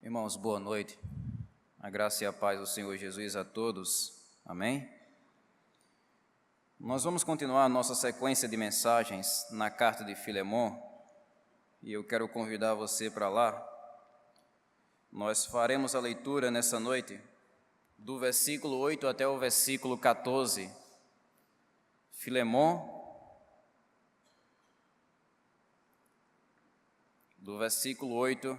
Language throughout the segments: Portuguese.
Irmãos, boa noite. A graça e a paz do Senhor Jesus a todos. Amém? Nós vamos continuar a nossa sequência de mensagens na carta de Filemon e eu quero convidar você para lá. Nós faremos a leitura nessa noite do versículo 8 até o versículo 14. Filemon, do versículo 8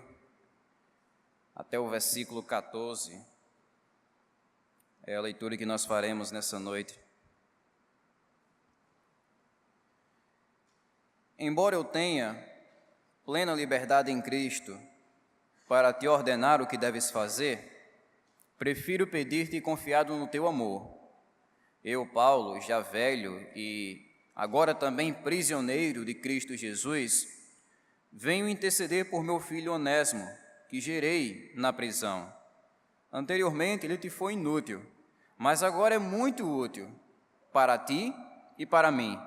até o versículo 14, é a leitura que nós faremos nessa noite. Embora eu tenha plena liberdade em Cristo para te ordenar o que deves fazer, prefiro pedir-te confiado no teu amor. Eu, Paulo, já velho e agora também prisioneiro de Cristo Jesus, venho interceder por meu filho Onésimo, que gerei na prisão. Anteriormente ele te foi inútil, mas agora é muito útil para ti e para mim.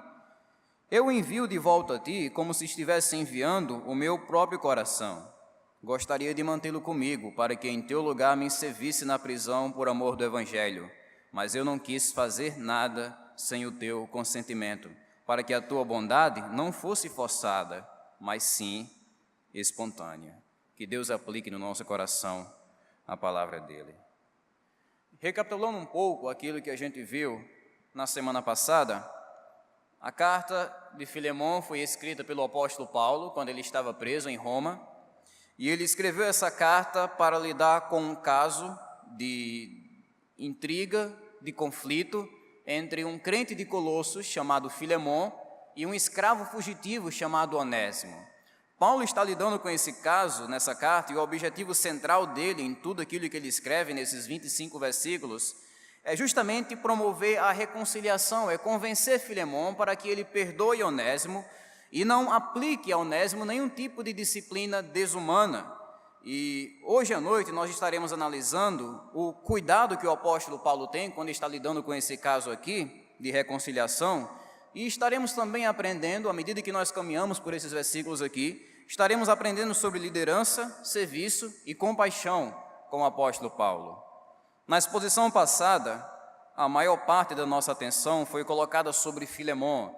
Eu envio de volta a ti como se estivesse enviando o meu próprio coração. Gostaria de mantê-lo comigo, para que em teu lugar me servisse na prisão por amor do Evangelho, mas eu não quis fazer nada sem o teu consentimento, para que a tua bondade não fosse forçada, mas sim espontânea. Que Deus aplique no nosso coração a palavra dele. Recapitulando um pouco aquilo que a gente viu na semana passada, a carta de Filemon foi escrita pelo apóstolo Paulo quando ele estava preso em Roma, e ele escreveu essa carta para lidar com um caso de intriga, de conflito entre um crente de Colossos chamado Filemon e um escravo fugitivo chamado Onésimo. Paulo está lidando com esse caso nessa carta, e o objetivo central dele em tudo aquilo que ele escreve nesses 25 versículos é justamente promover a reconciliação, é convencer Filemon para que ele perdoe Onésimo e não aplique a Onésimo nenhum tipo de disciplina desumana. E hoje à noite nós estaremos analisando o cuidado que o apóstolo Paulo tem quando está lidando com esse caso aqui de reconciliação, e estaremos também aprendendo, à medida que nós caminhamos por esses versículos aqui, estaremos aprendendo sobre liderança, serviço e compaixão com o apóstolo Paulo. Na exposição passada, a maior parte da nossa atenção foi colocada sobre Filemon,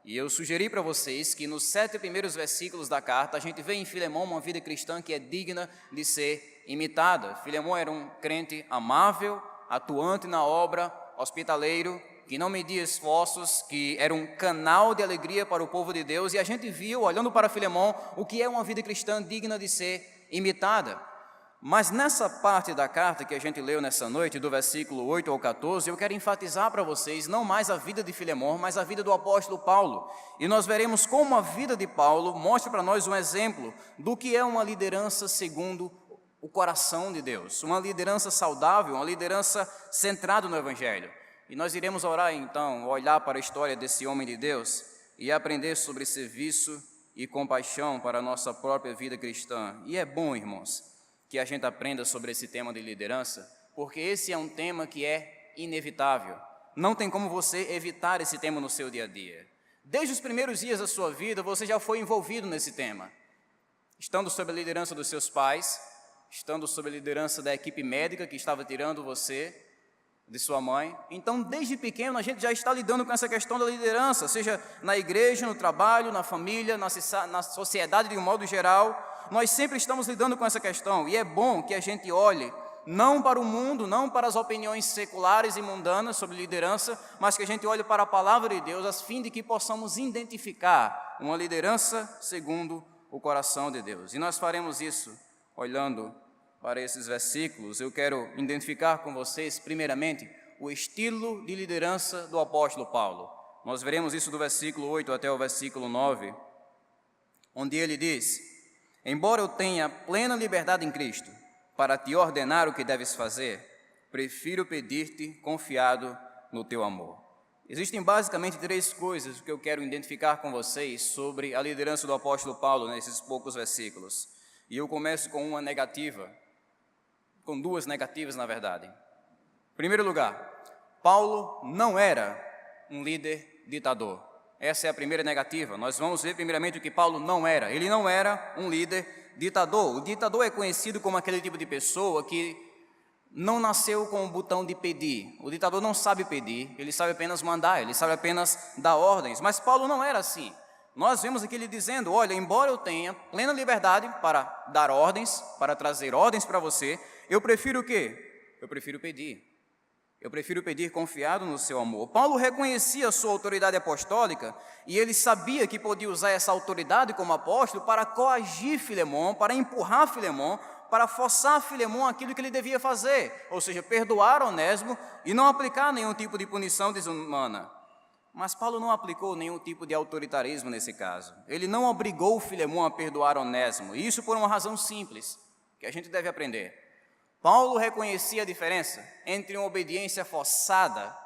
e eu sugeri para vocês que nos 7 primeiros versículos da carta, a gente vê em Filemon uma vida cristã que é digna de ser imitada. Filemon era um crente amável, atuante na obra, hospitaleiro, que não media esforços, que era um canal de alegria para o povo de Deus, e a gente viu, olhando para Filemon, o que é uma vida cristã digna de ser imitada. Mas nessa parte da carta que a gente leu nessa noite, do versículo 8 ao 14, eu quero enfatizar para vocês não mais a vida de Filemon, mas a vida do apóstolo Paulo. E nós veremos como a vida de Paulo mostra para nós um exemplo do que é uma liderança segundo o coração de Deus, uma liderança saudável, uma liderança centrada no Evangelho. E nós iremos orar então, olhar para a história desse homem de Deus e aprender sobre serviço e compaixão para a nossa própria vida cristã. E é bom, irmãos, que a gente aprenda sobre esse tema de liderança, porque esse é um tema que é inevitável. Não tem como você evitar esse tema no seu dia a dia. Desde os primeiros dias da sua vida, você já foi envolvido nesse tema. Estando sob a liderança dos seus pais, estando sob a liderança da equipe médica que estava tirando você de sua mãe. Então, desde pequeno, a gente já está lidando com essa questão da liderança, seja na igreja, no trabalho, na família, na sociedade de um modo geral. Nós sempre estamos lidando com essa questão, e é bom que a gente olhe não para o mundo, não para as opiniões seculares e mundanas sobre liderança, mas que a gente olhe para a palavra de Deus, a fim de que possamos identificar uma liderança segundo o coração de Deus. E nós faremos isso olhando para esses versículos. Eu quero identificar com vocês, primeiramente, o estilo de liderança do apóstolo Paulo. Nós veremos isso do versículo 8 até o versículo 9, onde ele diz: embora eu tenha plena liberdade em Cristo para te ordenar o que deves fazer, prefiro pedir-te confiado no teu amor. Existem basicamente 3 coisas que eu quero identificar com vocês sobre a liderança do apóstolo Paulo nesses poucos versículos. E eu começo com uma negativa, com 2 negativas, na verdade. Em primeiro lugar, Paulo não era um líder ditador. Essa é a primeira negativa. Nós vamos ver primeiramente o que Paulo não era. Ele não era um líder ditador. O ditador é conhecido como aquele tipo de pessoa que não nasceu com o botão de pedir. O ditador não sabe pedir, ele sabe apenas mandar, ele sabe apenas dar ordens. Mas Paulo não era assim. Nós vemos aqui ele dizendo, olha, embora eu tenha plena liberdade para dar ordens, para trazer ordens para você, eu prefiro o quê? Eu prefiro pedir. Eu prefiro pedir confiado no seu amor. Paulo reconhecia a sua autoridade apostólica e ele sabia que podia usar essa autoridade como apóstolo para coagir Filemon, para empurrar Filemon, para forçar Filemon aquilo que ele devia fazer, ou seja, perdoar Onésimo e não aplicar nenhum tipo de punição desumana. Mas Paulo não aplicou nenhum tipo de autoritarismo nesse caso. Ele não obrigou Filemon a perdoar Onésimo, e isso por uma razão simples, que a gente deve aprender. Paulo reconhecia a diferença entre uma obediência forçada,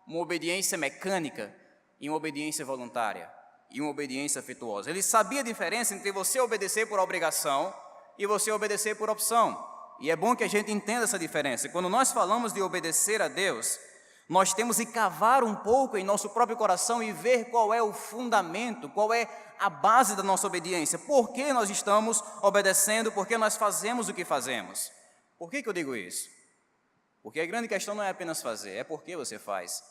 uma obediência mecânica e uma obediência voluntária, e uma obediência afetuosa. Ele sabia a diferença entre você obedecer por obrigação e você obedecer por opção. E é bom que a gente entenda essa diferença. Quando nós falamos de obedecer a Deus, nós temos que cavar um pouco em nosso próprio coração e ver qual é o fundamento, qual é a base da nossa obediência. Por que nós estamos obedecendo, por que nós fazemos o que fazemos? Por que eu digo isso? Porque a grande questão não é apenas fazer, é por que você faz.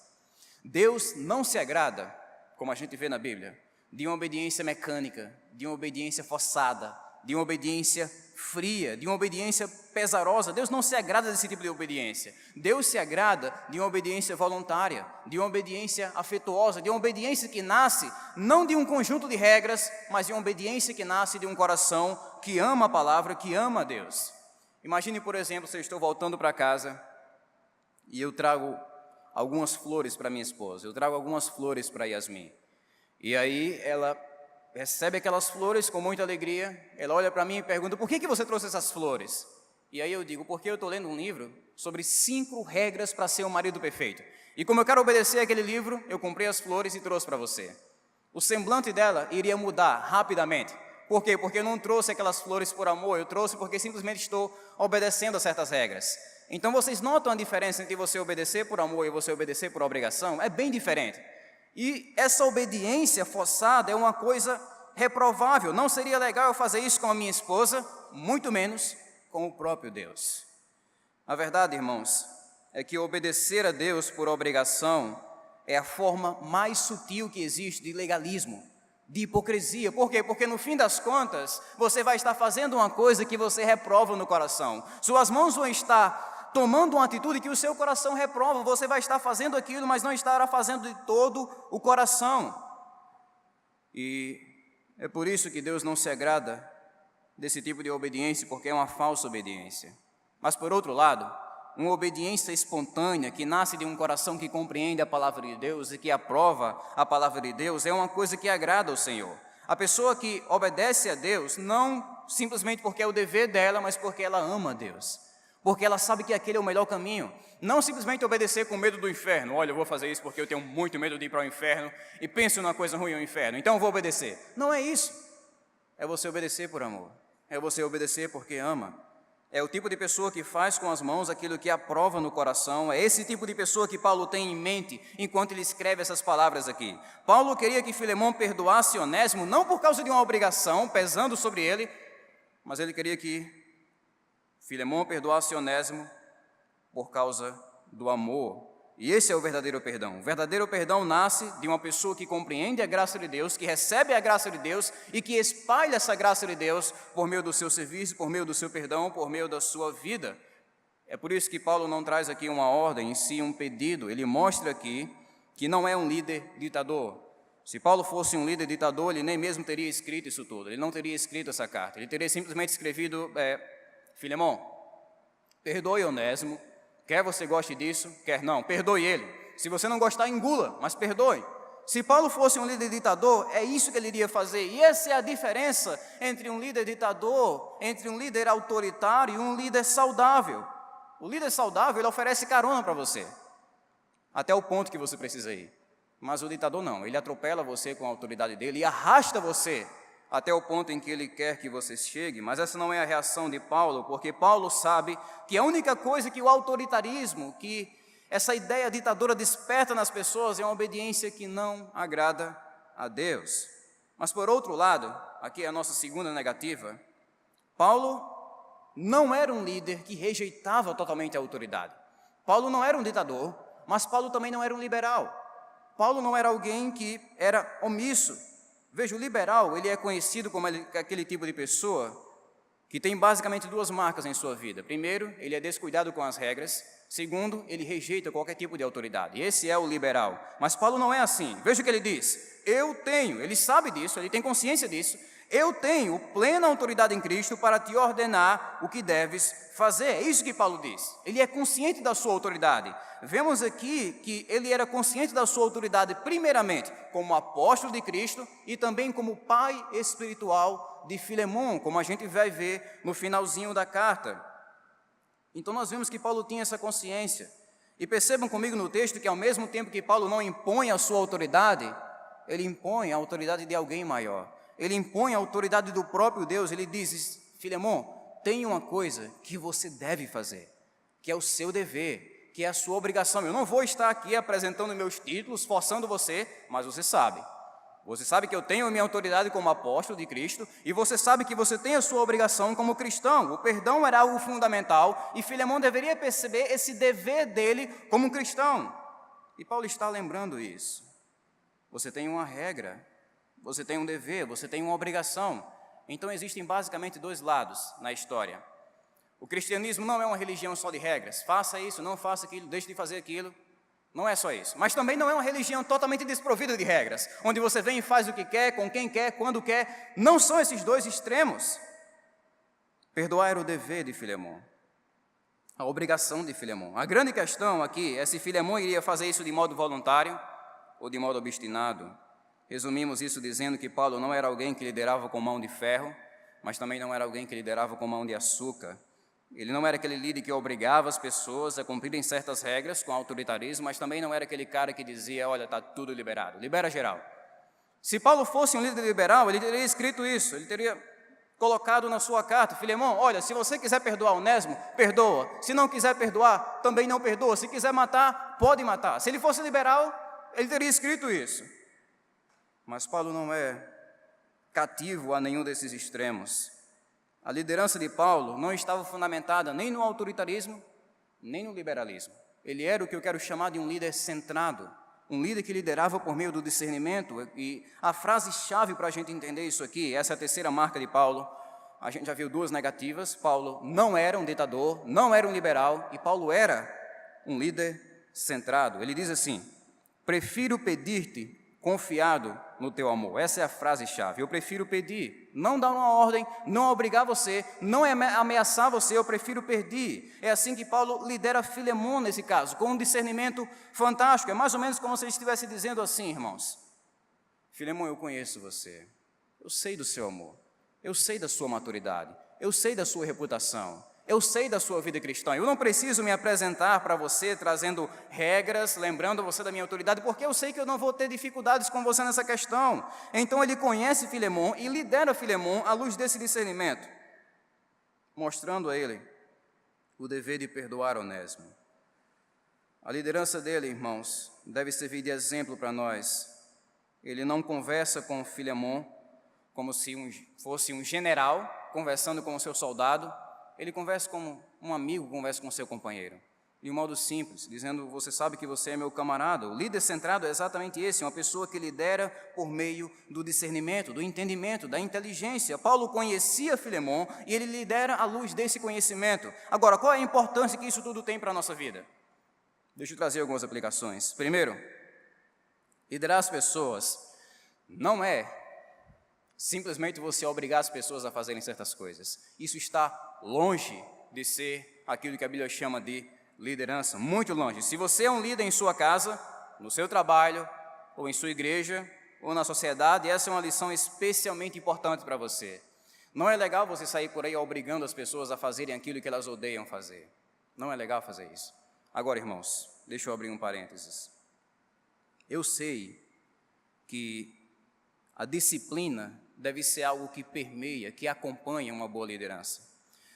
Deus não se agrada, como a gente vê na Bíblia, de uma obediência mecânica, de uma obediência forçada, de uma obediência fria, de uma obediência pesarosa. Deus não se agrada desse tipo de obediência. Deus se agrada de uma obediência voluntária, de uma obediência afetuosa, de uma obediência que nasce não de um conjunto de regras, mas de uma obediência que nasce de um coração que ama a palavra, que ama a Deus. Imagine, por exemplo, se eu estou voltando para casa e eu trago algumas flores para minha esposa, eu trago algumas flores para Yasmin. E aí ela recebe aquelas flores com muita alegria, ela olha para mim e pergunta, por que você trouxe essas flores? E aí eu digo, porque eu estou lendo um livro sobre 5 regras para ser um marido perfeito. E como eu quero obedecer aquele livro, eu comprei as flores e trouxe para você. O semblante dela iria mudar rapidamente. Por quê? Porque eu não trouxe aquelas flores por amor, eu trouxe porque simplesmente estou obedecendo a certas regras. Então vocês notam a diferença entre você obedecer por amor e você obedecer por obrigação? É bem diferente. E essa obediência forçada é uma coisa reprovável. Não seria legal eu fazer isso com a minha esposa, muito menos com o próprio Deus. A verdade, irmãos, é que obedecer a Deus por obrigação é a forma mais sutil que existe de legalismo, de hipocrisia. Por quê? Porque no fim das contas, você vai estar fazendo uma coisa que você reprova no coração. Suas mãos vão estar tomando uma atitude que o seu coração reprova. Você vai estar fazendo aquilo, mas não estará fazendo de todo o coração. E é por isso que Deus não se agrada desse tipo de obediência, porque é uma falsa obediência. Mas por outro lado, uma obediência espontânea, que nasce de um coração que compreende a palavra de Deus e que aprova a palavra de Deus, é uma coisa que agrada ao Senhor. A pessoa que obedece a Deus, não simplesmente porque é o dever dela, mas porque ela ama a Deus. Porque ela sabe que aquele é o melhor caminho. Não simplesmente obedecer com medo do inferno. Olha, eu vou fazer isso porque eu tenho muito medo de ir para o inferno e penso numa coisa ruim ao inferno, então eu vou obedecer. Não é isso. É você obedecer por amor. É você obedecer porque ama. É o tipo de pessoa que faz com as mãos aquilo que aprova no coração. É esse tipo de pessoa que Paulo tem em mente enquanto ele escreve essas palavras aqui. Paulo queria que Filemon perdoasse Onésimo, não por causa de uma obrigação pesando sobre ele, mas ele queria que Filemon perdoasse Onésimo por causa do amor. E esse é o verdadeiro perdão. O verdadeiro perdão nasce de uma pessoa que compreende a graça de Deus, que recebe a graça de Deus e que espalha essa graça de Deus por meio do seu serviço, por meio do seu perdão, por meio da sua vida. É por isso que Paulo não traz aqui uma ordem, em si um pedido. Ele mostra aqui que não é um líder ditador. Se Paulo fosse um líder ditador, ele nem mesmo teria escrito isso tudo. Ele não teria escrito essa carta. Ele teria simplesmente escrevido, Filemon, perdoe Onésimo. Quer você goste disso, quer não, perdoe ele. Se você não gostar, engula, mas perdoe. Se Paulo fosse um líder ditador, é isso que ele iria fazer. E essa é a diferença entre um líder ditador, entre um líder autoritário e um líder saudável. O líder saudável, ele oferece carona para você, até o ponto que você precisa ir. Mas o ditador não, ele atropela você com a autoridade dele e arrasta você até o ponto em que ele quer que você chegue. Mas essa não é a reação de Paulo, porque Paulo sabe que a única coisa que o autoritarismo, que essa ideia ditadora desperta nas pessoas é uma obediência que não agrada a Deus. Mas por outro lado, aqui é a nossa segunda negativa, Paulo não era um líder que rejeitava totalmente a autoridade. Paulo não era um ditador, mas Paulo também não era um liberal. Paulo não era alguém que era omisso. Veja, o liberal, ele é conhecido como aquele tipo de pessoa que tem basicamente duas marcas em sua vida. Primeiro, ele é descuidado com as regras. Segundo, ele rejeita qualquer tipo de autoridade. Esse é o liberal. Mas Paulo não é assim. Veja o que ele diz. Ele sabe disso, ele tem consciência disso. Eu tenho plena autoridade em Cristo para te ordenar o que deves fazer. É isso que Paulo diz. Ele é consciente da sua autoridade. Vemos aqui que ele era consciente da sua autoridade, primeiramente, como apóstolo de Cristo e também como pai espiritual de Filemon, como a gente vai ver no finalzinho da carta. Então nós vemos que Paulo tinha essa consciência. E percebam comigo no texto que ao mesmo tempo que Paulo não impõe a sua autoridade, ele impõe a autoridade de alguém maior. Ele impõe a autoridade do próprio Deus. Ele diz: Filemon, tem uma coisa que você deve fazer, que é o seu dever, que é a sua obrigação. Eu não vou estar aqui apresentando meus títulos, forçando você, mas você sabe. Você sabe que eu tenho a minha autoridade como apóstolo de Cristo e você sabe que você tem a sua obrigação como cristão. O perdão era algo fundamental e Filemon deveria perceber esse dever dele como cristão. E Paulo está lembrando isso. Você tem uma regra, você tem um dever, você tem uma obrigação. Então existem basicamente dois lados na história. O cristianismo não é uma religião só de regras. Faça isso, não faça aquilo, deixe de fazer aquilo. Não é só isso. Mas também não é uma religião totalmente desprovida de regras, onde você vem e faz o que quer, com quem quer, quando quer. Não são esses dois extremos. Perdoar era o dever de Filemon, a obrigação de Filemon. A grande questão aqui é se Filemon iria fazer isso de modo voluntário ou de modo obstinado. Resumimos isso dizendo que Paulo não era alguém que liderava com mão de ferro, mas também não era alguém que liderava com mão de açúcar. Ele não era aquele líder que obrigava as pessoas a cumprirem certas regras com autoritarismo, mas também não era aquele cara que dizia: olha, está tudo liberado, libera geral. Se Paulo fosse um líder liberal, ele teria escrito isso, ele teria colocado na sua carta: Filemon, olha, se você quiser perdoar Onésimo, perdoa. Se não quiser perdoar, também não perdoa. Se quiser matar, pode matar. Se ele fosse liberal, ele teria escrito isso. Mas Paulo não é cativo a nenhum desses extremos. A liderança de Paulo não estava fundamentada nem no autoritarismo, nem no liberalismo. Ele era o que eu quero chamar de um líder centrado, um líder que liderava por meio do discernimento. E a frase-chave para a gente entender isso aqui, essa é a terceira marca de Paulo. A gente já viu duas negativas. Paulo não era um ditador, não era um liberal, e Paulo era um líder centrado. Ele diz assim: prefiro pedir-te confiado no teu amor. Essa é a frase-chave. Eu prefiro pedir, não dar uma ordem, não obrigar você, não ameaçar você, eu prefiro pedir. É assim que Paulo lidera Filemon nesse caso, com um discernimento fantástico. É mais ou menos como se ele estivesse dizendo assim: irmãos, Filemon, eu conheço você, eu sei do seu amor, eu sei da sua maturidade, eu sei da sua reputação, eu sei da sua vida cristã. Eu não preciso me apresentar para você trazendo regras, lembrando você da minha autoridade, porque eu sei que eu não vou ter dificuldades com você nessa questão. Então ele conhece Filemon e lidera Filemon à luz desse discernimento, mostrando a ele o dever de perdoar Onésimo. A liderança dele, irmãos, deve servir de exemplo para nós. Ele não conversa com Filemon como se fosse um general conversando com o seu soldado. Ele conversa como um amigo conversa com seu companheiro, de um modo simples, dizendo: você sabe que você é meu camarada. O líder centrado é exatamente esse, uma pessoa que lidera por meio do discernimento, do entendimento, da inteligência. Paulo conhecia Filemon e ele lidera à luz desse conhecimento. Agora, qual é a importância que isso tudo tem para a nossa vida? Deixa eu trazer algumas aplicações. Primeiro, liderar as pessoas não é simplesmente você obrigar as pessoas a fazerem certas coisas. Isso está longe de ser aquilo que a Bíblia chama de liderança, muito longe. Se você é um líder em sua casa, no seu trabalho, ou em sua igreja, ou na sociedade, essa é uma lição especialmente importante para você. Não é legal você sair por aí obrigando as pessoas a fazerem aquilo que elas odeiam fazer. Não é legal fazer isso. Agora, irmãos, deixa eu abrir um parênteses. Eu sei que a disciplina deve ser algo que permeia, que acompanha uma boa liderança.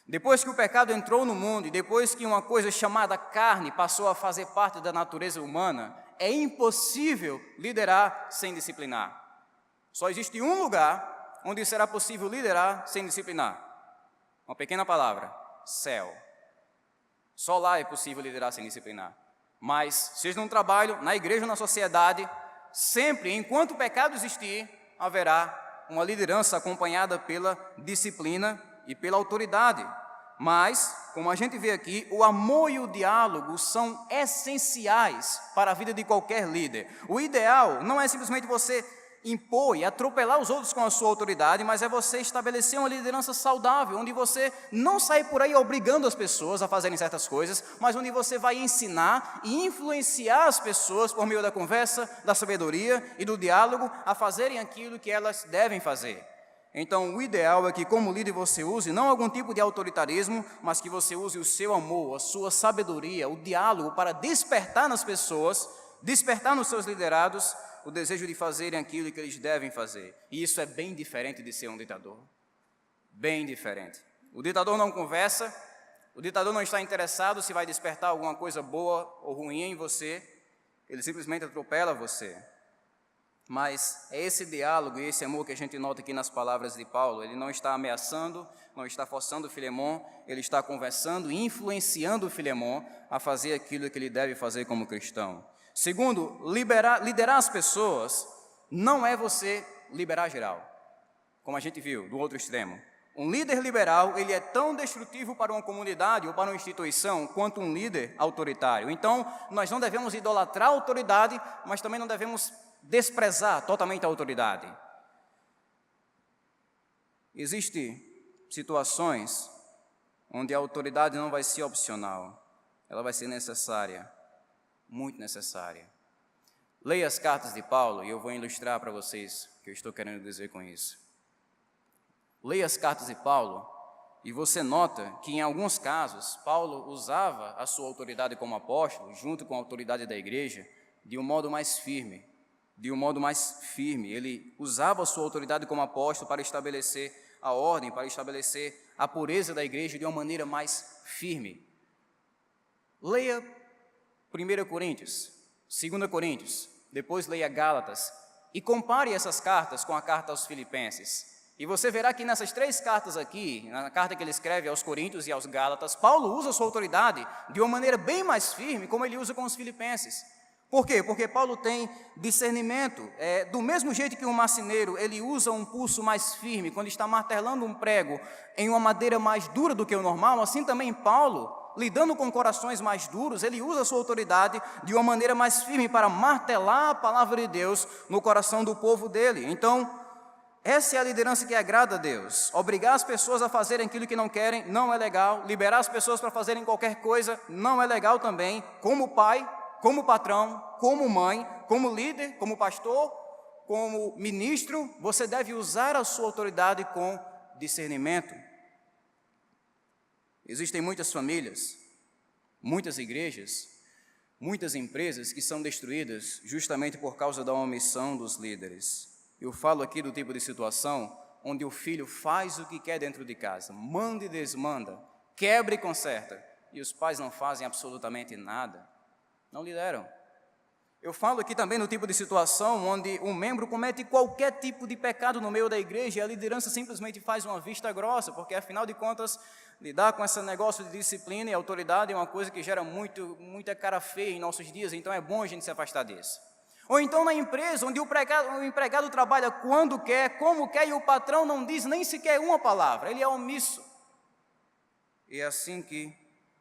Depois que o pecado entrou no mundo e depois que uma coisa chamada carne passou a fazer parte da natureza humana, é impossível liderar sem disciplinar. Só existe um lugar onde será possível liderar sem disciplinar: Uma pequena palavra, céu. Só lá é possível liderar sem disciplinar. Mas, seja no trabalho, na igreja ou na sociedade, sempre, enquanto o pecado existir, haverá uma liderança acompanhada pela disciplina e pela autoridade. Mas, como a gente vê aqui, o amor e o diálogo são essenciais para a vida de qualquer líder. O ideal não é simplesmente você impor e atropelar os outros com a sua autoridade, mas é você estabelecer uma liderança saudável, onde você não sai por aí obrigando as pessoas a fazerem certas coisas, mas onde você vai ensinar e influenciar as pessoas por meio da conversa, da sabedoria e do diálogo a fazerem aquilo que elas devem fazer. Então, o ideal é que, como líder, você use não algum tipo de autoritarismo, mas que você use o seu amor, a sua sabedoria, o diálogo para despertar nas pessoas, despertar nos seus liderados o desejo de fazerem aquilo que eles devem fazer. E isso é bem diferente de ser um ditador. Bem diferente. O ditador não conversa, o ditador não está interessado se vai despertar alguma coisa boa ou ruim em você, ele simplesmente atropela você. Mas é esse diálogo e esse amor que a gente nota aqui nas palavras de Paulo. Ele não está ameaçando, não está forçando o Filemon, ele está conversando e influenciando o Filemon a fazer aquilo que ele deve fazer como cristão. Segundo, liderar as pessoas não é você liberar geral, como a gente viu do outro extremo. Um líder liberal, ele é tão destrutivo para uma comunidade ou para uma instituição quanto um líder autoritário. Então, nós não devemos idolatrar a autoridade, mas também não devemos desprezar totalmente a autoridade. Existem situações onde a autoridade não vai ser opcional, ela vai ser necessária. Muito necessária. Leia as cartas de Paulo e eu vou ilustrar para vocês o que eu estou querendo dizer com isso. Leia as cartas de Paulo e você nota que em alguns casos Paulo usava a sua autoridade como apóstolo, junto com a autoridade da igreja, de um modo mais firme. Ele usava a sua autoridade como apóstolo para estabelecer a ordem, para estabelecer a pureza da igreja de uma maneira mais firme. Leia 1 Coríntios, 2 Coríntios, depois leia Gálatas e compare essas cartas com a carta aos Filipenses. E você verá que nessas três cartas aqui, na carta que ele escreve aos Coríntios e aos Gálatas, Paulo usa a sua autoridade de uma maneira bem mais firme, como ele usa com os Filipenses. Por quê? Porque Paulo tem discernimento. Do mesmo jeito que um marceneiro, ele usa um pulso mais firme quando está martelando um prego em uma madeira mais dura do que o normal, assim também Paulo, lidando com corações mais duros, ele usa a sua autoridade de uma maneira mais firme para martelar a palavra de Deus no coração do povo dele. Então, essa é a liderança que agrada a Deus. Obrigar as pessoas a fazerem aquilo que não querem não é legal. Liberar as pessoas para fazerem qualquer coisa não é legal também. Como pai, como patrão, como mãe, como líder, como pastor, como ministro, você deve usar a sua autoridade com discernimento. Existem muitas famílias, muitas igrejas, muitas empresas que são destruídas justamente por causa da omissão dos líderes. Eu falo aqui do tipo de situação onde o filho faz o que quer dentro de casa, manda e desmanda, quebra e conserta, e os pais não fazem absolutamente nada, não lideram. Eu falo aqui também no tipo de situação onde um membro comete qualquer tipo de pecado no meio da igreja e a liderança simplesmente faz uma vista grossa, porque afinal de contas, lidar com esse negócio de disciplina e autoridade é uma coisa que gera muita cara feia em nossos dias, então é bom a gente se afastar disso. Ou então na empresa, onde o empregado trabalha quando quer, como quer, e o patrão não diz nem sequer uma palavra, ele é omisso. E é assim que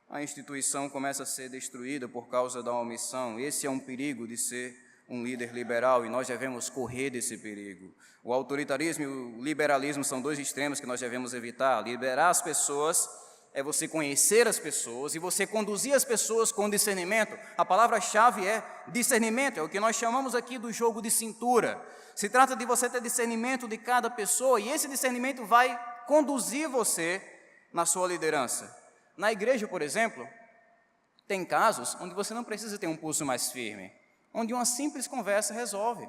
a instituição começa a ser destruída por causa da omissão. Esse é um perigo de ser um líder liberal e nós devemos correr desse perigo. O autoritarismo e o liberalismo são dois extremos que nós devemos evitar. Liberar as pessoas é você conhecer as pessoas e você conduzir as pessoas com discernimento. A palavra-chave é discernimento, é o que nós chamamos aqui do jogo de cintura. Se trata de você ter discernimento de cada pessoa e esse discernimento vai conduzir você na sua liderança. Na igreja, por exemplo, tem casos onde você não precisa ter um pulso mais firme, onde uma simples conversa resolve.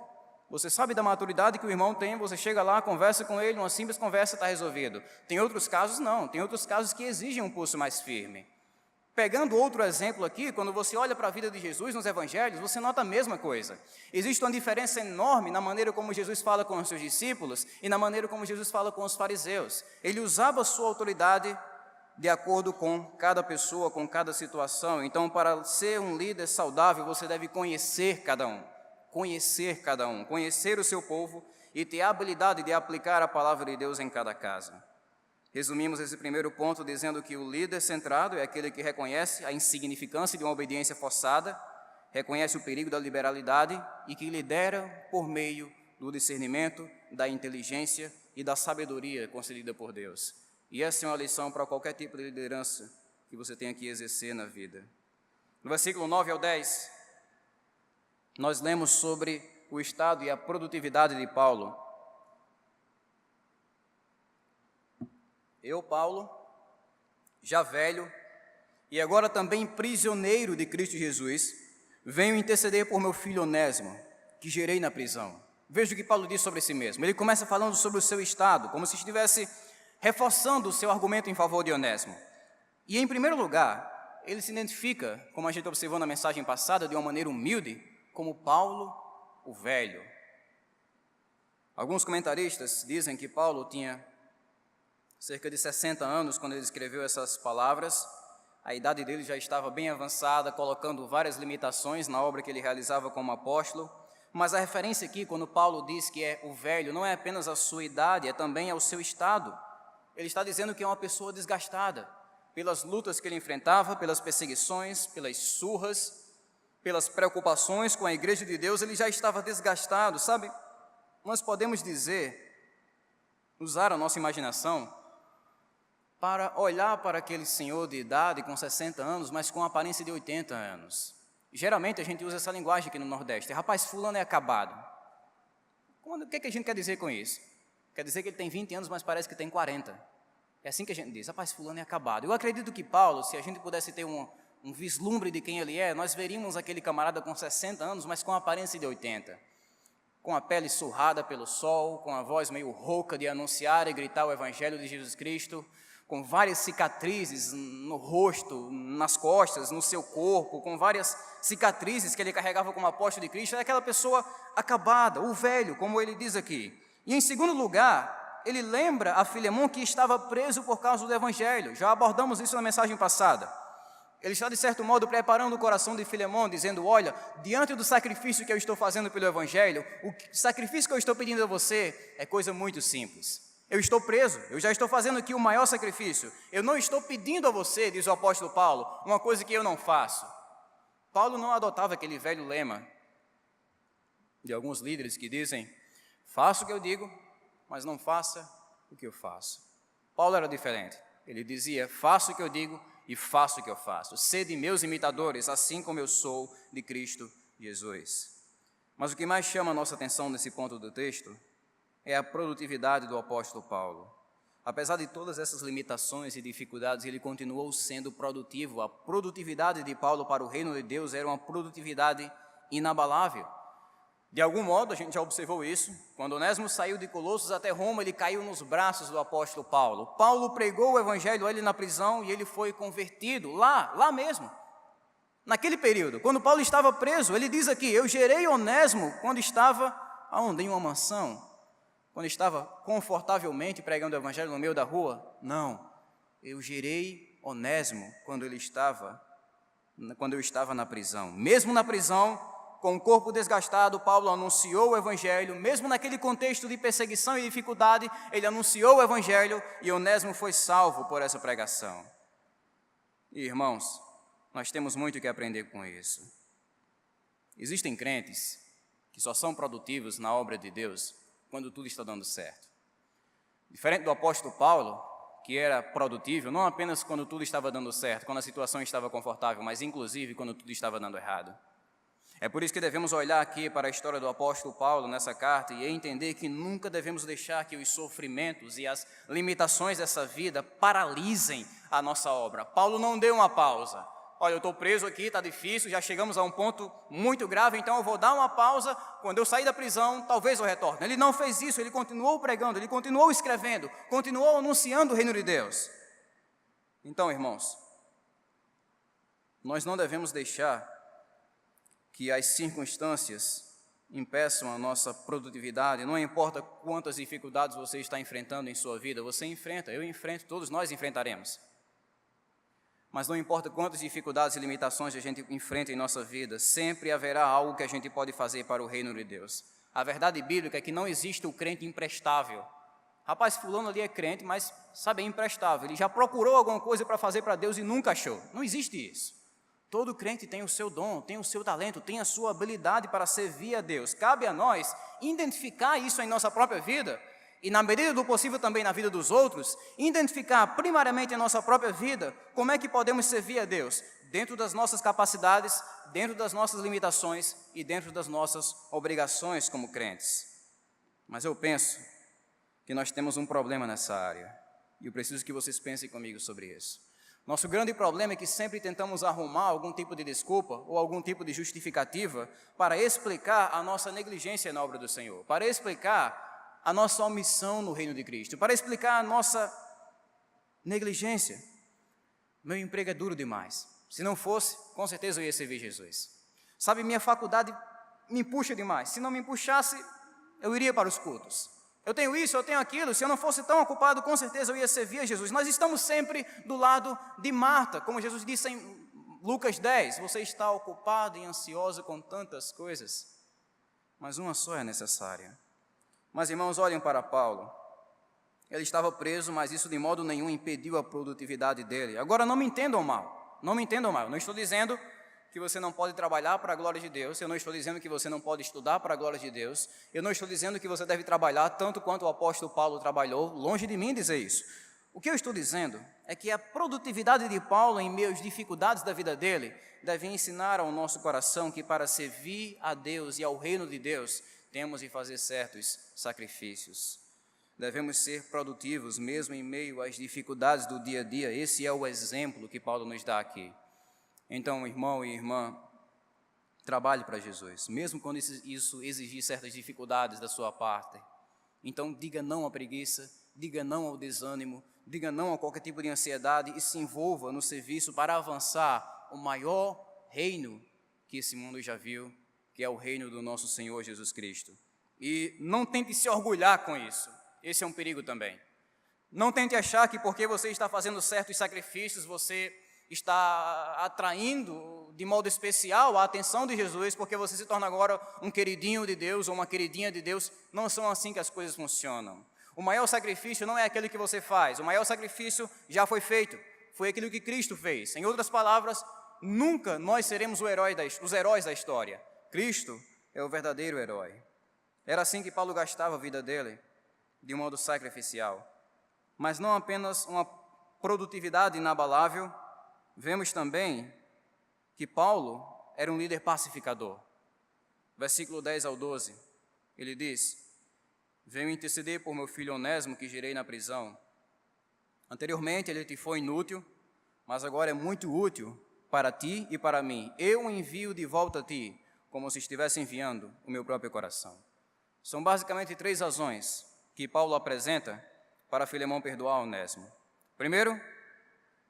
Você sabe da maturidade que o irmão tem, você chega lá, conversa com ele, uma simples conversa está resolvido. Tem outros casos não, tem outros casos que exigem um pulso mais firme. Pegando outro exemplo aqui, quando você olha para a vida de Jesus nos evangelhos, você nota a mesma coisa. Existe uma diferença enorme na maneira como Jesus fala com os seus discípulos e na maneira como Jesus fala com os fariseus. Ele usava a sua autoridade de acordo com cada pessoa, com cada situação. Então, para ser um líder saudável, você deve conhecer cada um, conhecer o seu povo e ter a habilidade de aplicar a palavra de Deus em cada casa. Resumimos esse primeiro ponto dizendo que o líder centrado é aquele que reconhece a insignificância de uma obediência forçada, reconhece o perigo da liberalidade e que lidera por meio do discernimento, da inteligência e da sabedoria concedida por Deus. E essa é uma lição para qualquer tipo de liderança que você tenha que exercer na vida. No versículo 9 ao 10, nós lemos sobre o estado e a produtividade de Paulo. Eu, Paulo, já velho e agora também prisioneiro de Cristo Jesus, venho interceder por meu filho Onésimo, que gerei na prisão. Veja o que Paulo diz sobre si mesmo. Ele começa falando sobre o seu estado, como se estivesse reforçando o seu argumento em favor de Onésimo. E, em primeiro lugar, ele se identifica, como a gente observou na mensagem passada, de uma maneira humilde, como Paulo, o velho. Alguns comentaristas dizem que Paulo tinha cerca de 60 anos quando ele escreveu essas palavras. A idade dele já estava bem avançada, colocando várias limitações na obra que ele realizava como apóstolo. Mas a referência aqui, quando Paulo diz que é o velho, não é apenas a sua idade, é também ao seu estado. Ele está dizendo que é uma pessoa desgastada pelas lutas que ele enfrentava, pelas perseguições, pelas surras, pelas preocupações com a igreja de Deus. Ele já estava desgastado, sabe? Nós podemos usar a nossa imaginação para olhar para aquele senhor de idade com 60 anos, mas com aparência de 80 anos. Geralmente a gente usa essa linguagem aqui no Nordeste. Rapaz, fulano é acabado. O que a gente quer dizer com isso? Quer dizer que ele tem 20 anos, mas parece que tem 40. É assim que a gente diz, rapaz, fulano é acabado. Eu acredito que Paulo, se a gente pudesse ter um vislumbre de quem ele é, nós veríamos aquele camarada com 60 anos, mas com aparência de 80. Com a pele surrada pelo sol, com a voz meio rouca de anunciar e gritar o evangelho de Jesus Cristo, com várias cicatrizes no rosto, nas costas, no seu corpo, com várias cicatrizes que ele carregava como apóstolo de Cristo. É aquela pessoa acabada, o velho, como ele diz aqui. E em segundo lugar, ele lembra a Filemon que estava preso por causa do evangelho. Já abordamos isso na mensagem passada. Ele está, de certo modo, preparando o coração de Filemon, dizendo, olha, diante do sacrifício que eu estou fazendo pelo evangelho, o sacrifício que eu estou pedindo a você é coisa muito simples. Eu estou preso, eu já estou fazendo aqui o maior sacrifício. Eu não estou pedindo a você, diz o apóstolo Paulo, uma coisa que eu não faço. Paulo não adotava aquele velho lema de alguns líderes que dizem, faça o que eu digo, mas não faça o que eu faço. Paulo era diferente. Ele dizia, faça o que eu digo e faça o que eu faço. Sede meus imitadores, assim como eu sou de Cristo Jesus. Mas o que mais chama a nossa atenção nesse ponto do texto é a produtividade do apóstolo Paulo. Apesar de todas essas limitações e dificuldades, ele continuou sendo produtivo. A produtividade de Paulo para o reino de Deus era uma produtividade inabalável. De algum modo, a gente já observou isso. Quando Onésimo saiu de Colossos até Roma, ele caiu nos braços do apóstolo Paulo. Paulo pregou o evangelho a ele na prisão e ele foi convertido lá mesmo. Naquele período, quando Paulo estava preso, ele diz aqui, eu gerei Onésimo quando estava aonde? Em uma mansão. Quando estava confortavelmente pregando o evangelho no meio da rua? Não, eu gerei Onésimo quando eu estava na prisão. Mesmo na prisão, com o corpo desgastado, Paulo anunciou o evangelho. Mesmo naquele contexto de perseguição e dificuldade, ele anunciou o evangelho e Onésimo foi salvo por essa pregação. E, irmãos, nós temos muito que aprender com isso. Existem crentes que só são produtivos na obra de Deus quando tudo está dando certo. Diferente do apóstolo Paulo, que era produtivo, não apenas quando tudo estava dando certo, quando a situação estava confortável, mas inclusive quando tudo estava dando errado. É por isso que devemos olhar aqui para a história do apóstolo Paulo nessa carta e entender que nunca devemos deixar que os sofrimentos e as limitações dessa vida paralisem a nossa obra. Paulo não deu uma pausa. Olha, eu estou preso aqui, está difícil, já chegamos a um ponto muito grave, então eu vou dar uma pausa, quando eu sair da prisão, talvez eu retorne. Ele não fez isso, ele continuou pregando, ele continuou escrevendo, continuou anunciando o reino de Deus. Então, irmãos, Nós não devemos deixar que as circunstâncias impeçam a nossa produtividade. Não importa quantas dificuldades você está enfrentando em sua vida, você enfrenta, eu enfrento, todos nós enfrentaremos. Mas não importa quantas dificuldades e limitações a gente enfrenta em nossa vida, sempre haverá algo que a gente pode fazer para o reino de Deus. A verdade bíblica é que não existe o crente imprestável. Rapaz, fulano ali é crente, mas sabe, é imprestável. Ele já procurou alguma coisa para fazer para Deus e nunca achou. Não existe isso. Todo crente tem o seu dom, tem o seu talento, tem a sua habilidade para servir a Deus. Cabe a nós identificar isso em nossa própria vida e, na medida do possível, também na vida dos outros, identificar primariamente em nossa própria vida como é que podemos servir a Deus, dentro das nossas capacidades, dentro das nossas limitações e dentro das nossas obrigações como crentes. Mas eu penso que nós temos um problema nessa área e eu preciso que vocês pensem comigo sobre isso. Nosso grande problema é que sempre tentamos arrumar algum tipo de desculpa ou algum tipo de justificativa para explicar a nossa negligência na obra do Senhor, para explicar a nossa omissão no reino de Cristo, para explicar a nossa negligência. Meu emprego é duro demais. Se não fosse, com certeza eu ia servir Jesus. Sabe, minha faculdade me puxa demais. Se não me puxasse, eu iria para os cultos. Eu tenho isso, eu tenho aquilo, se eu não fosse tão ocupado, com certeza eu ia servir a Jesus. Nós estamos sempre do lado de Marta, como Jesus disse em Lucas 10, você está ocupado e ansioso com tantas coisas, mas uma só é necessária. Mas irmãos, olhem para Paulo. Ele estava preso, mas isso de modo nenhum impediu a produtividade dele. Agora não me entendam mal, não estou dizendo que você não pode trabalhar para a glória de Deus, eu não estou dizendo que você não pode estudar para a glória de Deus, eu não estou dizendo que você deve trabalhar tanto quanto o apóstolo Paulo trabalhou, longe de mim dizer isso. O que eu estou dizendo é que a produtividade de Paulo em meio às dificuldades da vida dele deve ensinar ao nosso coração que para servir a Deus e ao reino de Deus, temos de fazer certos sacrifícios. Devemos ser produtivos mesmo em meio às dificuldades do dia a dia, esse é o exemplo que Paulo nos dá aqui. Então, irmão e irmã, trabalhe para Jesus, mesmo quando isso exigir certas dificuldades da sua parte. Então, diga não à preguiça, diga não ao desânimo, diga não a qualquer tipo de ansiedade e se envolva no serviço para avançar o maior reino que esse mundo já viu, que é o reino do nosso Senhor Jesus Cristo. E não tente se orgulhar com isso, esse é um perigo também. Não tente achar que porque você está fazendo certos sacrifícios, você está atraindo de modo especial a atenção de Jesus, porque você se torna agora um queridinho de Deus ou uma queridinha de Deus. Não são assim que as coisas funcionam. O maior sacrifício não é aquele que você faz, o maior sacrifício já foi feito, foi aquilo que Cristo fez. Em outras palavras, nunca nós seremos os heróis da história. Cristo é o verdadeiro herói. Era assim que Paulo gastava a vida dele, de modo sacrificial. Mas não apenas uma produtividade inabalável, vemos também que Paulo era um líder pacificador. Versículo 10 ao 12, ele diz: venho interceder por meu filho Onésimo, que gerei na prisão. Anteriormente ele te foi inútil, mas agora é muito útil para ti e para mim. Eu o envio de volta a ti, como se estivesse enviando o meu próprio coração. São basicamente 3 razões que Paulo apresenta para Filemão perdoar Onésimo. Primeiro,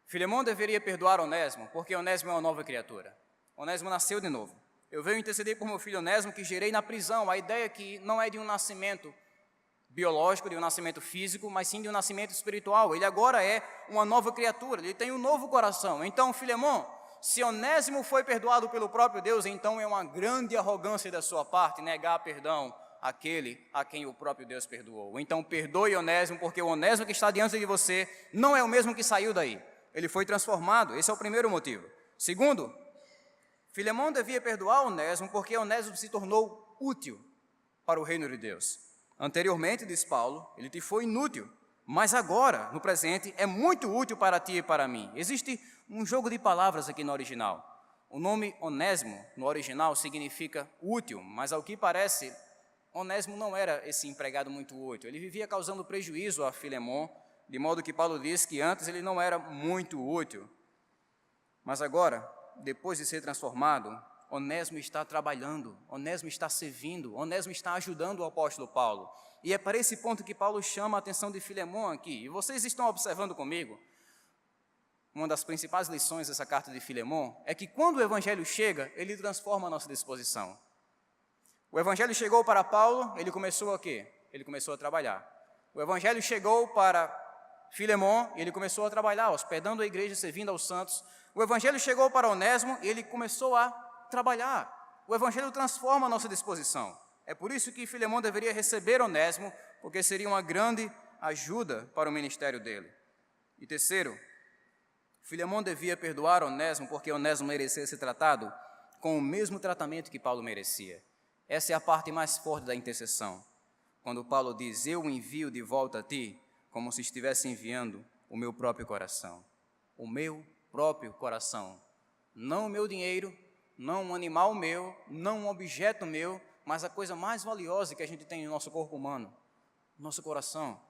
Filemão deveria perdoar Onésimo, porque Onésimo é uma nova criatura. Onésimo nasceu de novo. Eu venho interceder por meu filho Onésimo, que gerei na prisão. A ideia aqui não é de um nascimento biológico, de um nascimento físico, mas sim de um nascimento espiritual. Ele agora é uma nova criatura, ele tem um novo coração. Então, Filemão, se Onésimo foi perdoado pelo próprio Deus, então é uma grande arrogância da sua parte negar perdão àquele a quem o próprio Deus perdoou. Então, perdoe Onésimo, porque o Onésimo que está diante de você não é o mesmo que saiu daí. Ele foi transformado, esse é o primeiro motivo. Segundo, Filemão devia perdoar Onésimo porque Onésimo se tornou útil para o reino de Deus. Anteriormente, diz Paulo, ele te foi inútil, mas agora, no presente, é muito útil para ti e para mim. Existe um jogo de palavras aqui no original. O nome Onésimo, no original, significa útil, mas ao que parece, Onésimo não era esse empregado muito útil. Ele vivia causando prejuízo a Filemão, de modo que Paulo diz que antes ele não era muito útil. Mas agora, depois de ser transformado, Onésimo está trabalhando, Onésimo está servindo, Onésimo está ajudando o apóstolo Paulo. E é para esse ponto que Paulo chama a atenção de Filemão aqui. E vocês estão observando comigo? uma das principais lições dessa carta de Filemon é que quando o Evangelho chega, ele transforma a nossa disposição. O Evangelho chegou para Paulo, ele começou a quê? Ele começou a trabalhar. O Evangelho chegou para Filemon e ele começou a trabalhar, hospedando a igreja, servindo aos santos. O Evangelho chegou para Onésimo e ele começou a trabalhar. O Evangelho transforma a nossa disposição. É por isso que Filemon deveria receber Onésimo, porque seria uma grande ajuda para o ministério dele. E terceiro, Filemon devia perdoar Onésimo, porque Onésimo merecia ser tratado com o mesmo tratamento que Paulo merecia. Essa é a parte mais forte da intercessão. Quando Paulo diz, eu o envio de volta a ti, como se estivesse enviando o meu próprio coração. O meu próprio coração. Não o meu dinheiro, não um animal meu, não um objeto meu, mas a coisa mais valiosa que a gente tem no nosso corpo humano, nosso coração.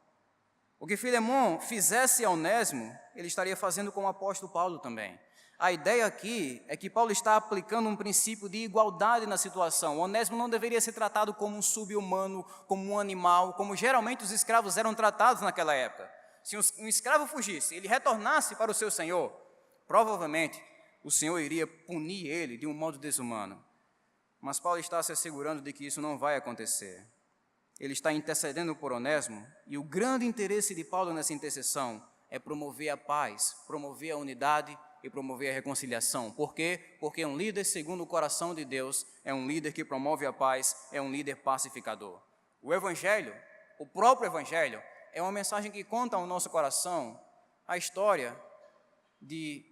O que Filemon fizesse a Onésimo, ele estaria fazendo com o apóstolo Paulo também. A ideia aqui é que Paulo está aplicando um princípio de igualdade na situação. O Onésimo não deveria ser tratado como um sub-humano, como um animal, como geralmente os escravos eram tratados naquela época. Se um escravo fugisse, ele retornasse para o seu senhor, provavelmente o senhor iria punir ele de um modo desumano. Mas Paulo está se assegurando de que isso não vai acontecer. Ele está intercedendo por Onésimo, e o grande interesse de Paulo nessa intercessão é promover a paz, promover a unidade e promover a reconciliação. Por quê? Porque um líder segundo o coração de Deus é um líder que promove a paz, é um líder pacificador. O Evangelho, o próprio Evangelho, é uma mensagem que conta ao nosso coração a história de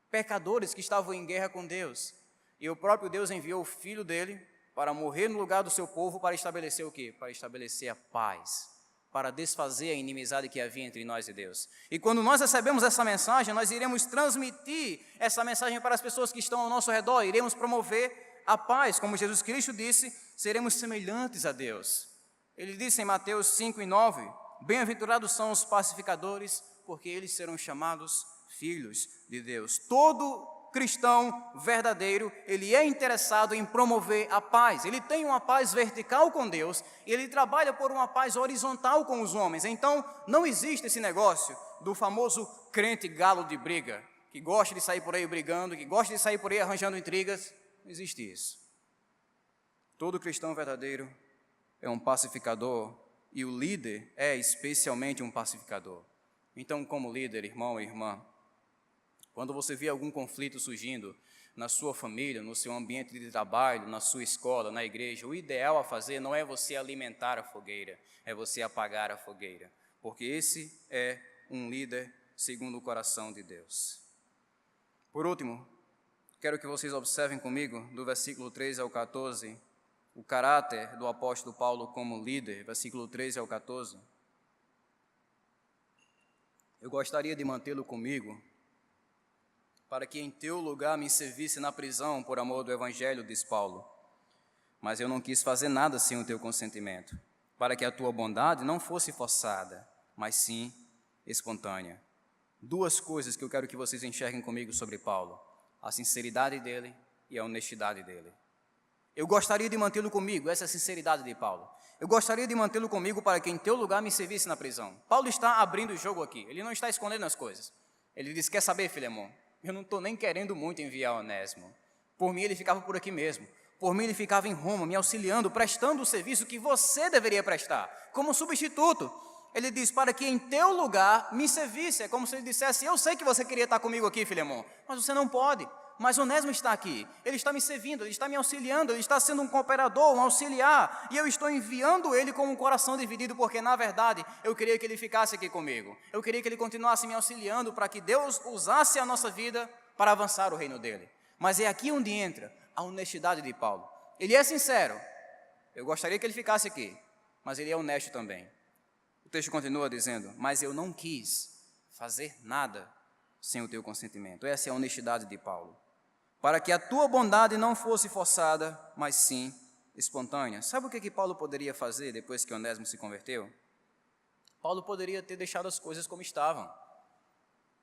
pecadores que estavam em guerra com Deus. E o próprio Deus enviou o Filho dele para morrer no lugar do seu povo, para estabelecer o quê? Para estabelecer a paz, para desfazer a inimizade que havia entre nós e Deus. E quando nós recebemos essa mensagem, nós iremos transmitir essa mensagem para as pessoas que estão ao nosso redor, iremos promover a paz, como Jesus Cristo disse, seremos semelhantes a Deus. Ele disse em Mateus 5:9, bem-aventurados são os pacificadores, porque eles serão chamados filhos de Deus. Todo cristão verdadeiro, ele é interessado em promover a paz. Ele tem uma paz vertical com Deus e ele trabalha por uma paz horizontal com os homens. Então, não existe esse negócio do famoso crente galo de briga, que gosta de sair por aí brigando, que gosta de sair por aí arranjando intrigas. Não existe isso. Todo cristão verdadeiro é um pacificador e o líder é especialmente um pacificador. Então, como líder, irmão e irmã, quando você vê algum conflito surgindo na sua família, no seu ambiente de trabalho, na sua escola, na igreja, o ideal a fazer não é você alimentar a fogueira, é você apagar a fogueira, porque esse é um líder segundo o coração de Deus. Por último, quero que vocês observem comigo, do versículo 13 ao 14, o caráter do apóstolo Paulo como líder, versículo 13 ao 14. Eu gostaria de mantê-lo comigo, para que em teu lugar me servisse na prisão por amor do Evangelho, diz Paulo. Mas eu não quis fazer nada sem o teu consentimento, para que a tua bondade não fosse forçada, mas sim espontânea. Duas coisas que eu quero que vocês enxerguem comigo sobre Paulo: a sinceridade dele e a honestidade dele. Eu gostaria de mantê-lo comigo, essa é a sinceridade de Paulo. Eu gostaria de mantê-lo comigo para que em teu lugar me servisse na prisão. Paulo está abrindo o jogo aqui, ele não está escondendo as coisas. Ele diz, quer saber, Filemon? Eu não estou nem querendo muito enviar Onésimo. Por mim ele ficava por aqui mesmo. Por mim ele ficava em Roma, me auxiliando, prestando o serviço que você deveria prestar, como substituto. Ele diz, para que em teu lugar me servisse. É como se ele dissesse, eu sei que você queria estar comigo aqui, Filemon, mas você não pode. Mas Onésimo está aqui, ele está me servindo, ele está me auxiliando, ele está sendo um cooperador, um auxiliar, e eu estou enviando ele com um coração dividido, porque na verdade eu queria que ele ficasse aqui comigo, eu queria que ele continuasse me auxiliando para que Deus usasse a nossa vida para avançar o reino dele. Mas é aqui onde entra a honestidade de Paulo. Ele é sincero, eu gostaria que ele ficasse aqui, mas ele é honesto também. O texto continua dizendo, mas eu não quis fazer nada sem o teu consentimento. Essa é a honestidade de Paulo. Para que a tua bondade não fosse forçada, mas sim espontânea. Sabe o que Paulo poderia fazer depois que Onésimo se converteu? Paulo poderia ter deixado as coisas como estavam,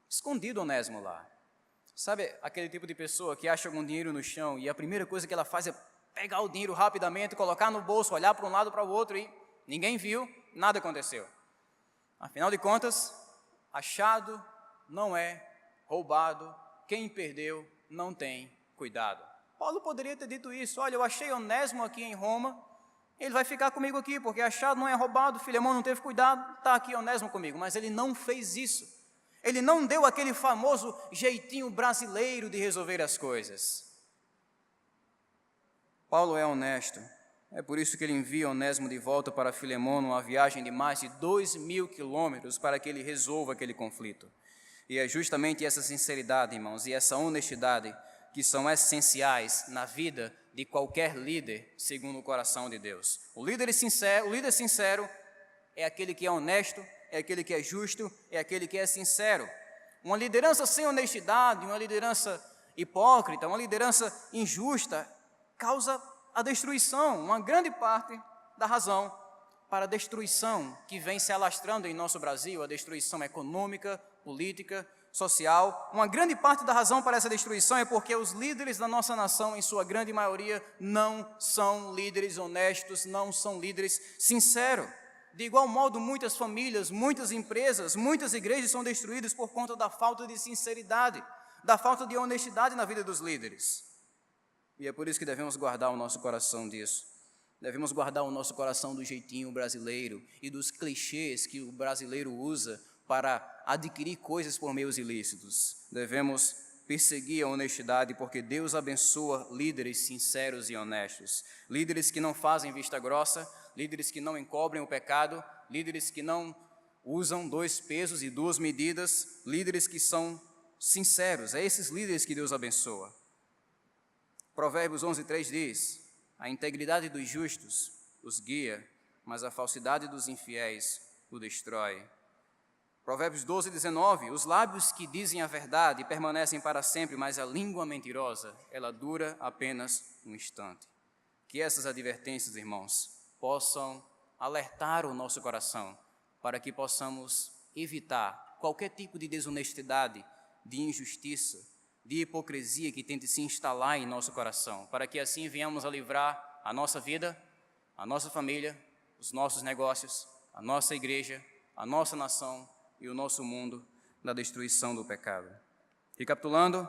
escondido Onésimo lá. Sabe aquele tipo de pessoa que acha algum dinheiro no chão e a primeira coisa que ela faz é pegar o dinheiro rapidamente, colocar no bolso, olhar para um lado para o outro e ninguém viu, nada aconteceu. Afinal de contas, achado não é roubado, quem perdeu não tem cuidado. Paulo poderia ter dito isso: olha, eu achei Onésimo aqui em Roma, ele vai ficar comigo aqui, porque achado não é roubado, Filemão não teve cuidado, está aqui Onésimo comigo. Mas ele não fez isso. Ele não deu aquele famoso jeitinho brasileiro de resolver as coisas. Paulo é honesto. É por isso que ele envia Onésimo de volta para Filemão numa viagem de mais de 2.000 quilômetros para que ele resolva aquele conflito. E é justamente essa sinceridade, irmãos, e essa honestidade que são essenciais na vida de qualquer líder, segundo o coração de Deus. O líder sincero é aquele que é honesto, é aquele que é justo, é aquele que é sincero. Uma liderança sem honestidade, uma liderança hipócrita, uma liderança injusta, causa a destruição, uma grande parte da razão para a destruição que vem se alastrando em nosso Brasil, a destruição econômica, política, social. Uma grande parte da razão para essa destruição é porque os líderes da nossa nação, em sua grande maioria, não são líderes honestos, não são líderes sinceros. De igual modo, muitas famílias, muitas empresas, muitas igrejas são destruídas por conta da falta de sinceridade, da falta de honestidade na vida dos líderes. E é por isso que devemos guardar o nosso coração disso. Devemos guardar o nosso coração do jeitinho brasileiro e dos clichês que o brasileiro usa para adquirir coisas por meios ilícitos. Devemos perseguir a honestidade, porque Deus abençoa líderes sinceros e honestos. Líderes que não fazem vista grossa, líderes que não encobrem o pecado, líderes que não usam 2 pesos e 2 medidas, líderes que são sinceros. É esses líderes que Deus abençoa. Provérbios 11:3 diz: a integridade dos justos os guia, mas a falsidade dos infiéis o destrói. Provérbios 12:19: os lábios que dizem a verdade permanecem para sempre, mas a língua mentirosa, ela dura apenas um instante. Que essas advertências, irmãos, possam alertar o nosso coração, para que possamos evitar qualquer tipo de desonestidade, de injustiça, de hipocrisia que tente se instalar em nosso coração, para que assim venhamos a livrar a nossa vida, a nossa família, os nossos negócios, a nossa igreja, a nossa nação e o nosso mundo da destruição do pecado. Recapitulando,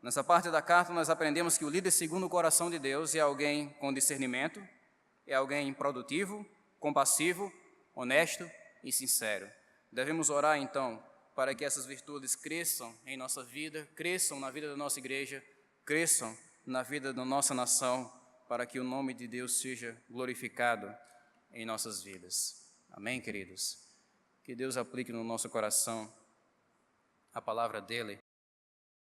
nessa parte da carta nós aprendemos que o líder segundo o coração de Deus é alguém com discernimento, é alguém produtivo, compassivo, honesto e sincero. Devemos orar então para que essas virtudes cresçam em nossa vida, cresçam na vida da nossa igreja, cresçam na vida da nossa nação, para que o nome de Deus seja glorificado em nossas vidas. Amém, queridos? Que Deus aplique no nosso coração a palavra dEle